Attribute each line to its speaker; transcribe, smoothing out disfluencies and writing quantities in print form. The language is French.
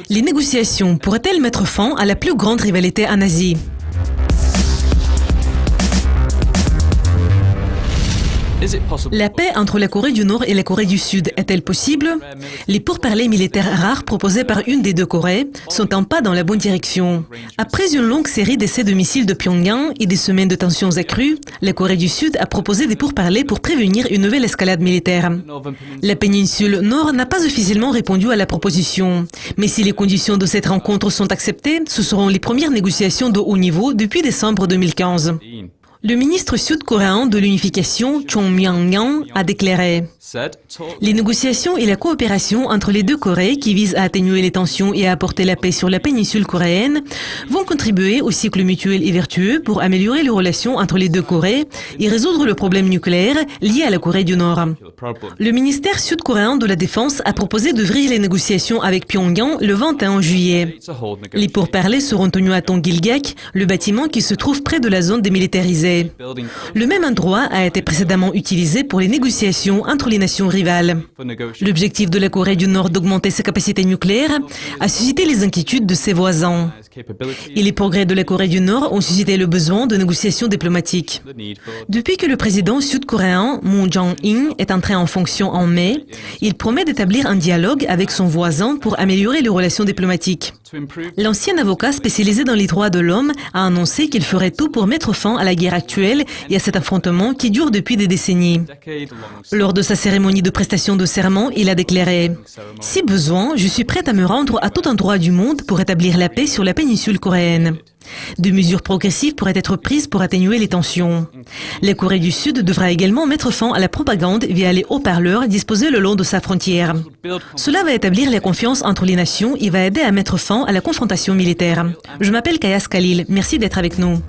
Speaker 1: Les négociations pourraient-elles mettre fin à la plus grande rivalité en Asie? La paix entre la Corée du Nord et la Corée du Sud est-elle possible? Les pourparlers militaires rares proposés par une des deux Corées sont un pas dans la bonne direction. Après une longue série d'essais de missiles de Pyongyang et des semaines de tensions accrues, la Corée du Sud a proposé des pourparlers pour prévenir une nouvelle escalade militaire. La péninsule Nord n'a pas officiellement répondu à la proposition. Mais si les conditions de cette rencontre sont acceptées, ce seront les premières négociations de haut niveau depuis décembre 2015. Le ministre sud-coréen de l'unification, Chung Myung-yang, a déclaré « Les négociations et la coopération entre les deux Corées qui visent à atténuer les tensions et à apporter la paix sur la péninsule coréenne vont contribuer au cycle mutuel et vertueux pour améliorer les relations entre les deux Corées et résoudre le problème nucléaire lié à la Corée du Nord. » Le ministère sud-coréen de la Défense a proposé d'ouvrir les négociations avec Pyongyang le 21 juillet. Les pourparlers seront tenus à Tongilgak, le bâtiment qui se trouve près de la zone démilitarisée. Le même endroit a été précédemment utilisé pour les négociations entre les nations rivales. L'objectif de la Corée du Nord d'augmenter ses capacités nucléaires a suscité les inquiétudes de ses voisins. Et les progrès de la Corée du Nord ont suscité le besoin de négociations diplomatiques. Depuis que le président sud-coréen Moon Jae-in est entré en fonction en mai, il promet d'établir un dialogue avec son voisin pour améliorer les relations diplomatiques. L'ancien avocat spécialisé dans les droits de l'homme a annoncé qu'il ferait tout pour mettre fin à la guerre actuelle et à cet affrontement qui dure depuis des décennies. Lors de sa cérémonie de prestation de serment, il a déclaré « Si besoin, je suis prêt à me rendre à tout endroit du monde pour établir la paix sur la péninsule coréenne. » Des mesures progressives pourraient être prises pour atténuer les tensions. La Corée du Sud devra également mettre fin à la propagande via les haut-parleurs disposés le long de sa frontière. Cela va établir la confiance entre les nations et va aider à mettre fin à la confrontation militaire. Je m'appelle Kayas Khalil. Merci d'être avec nous.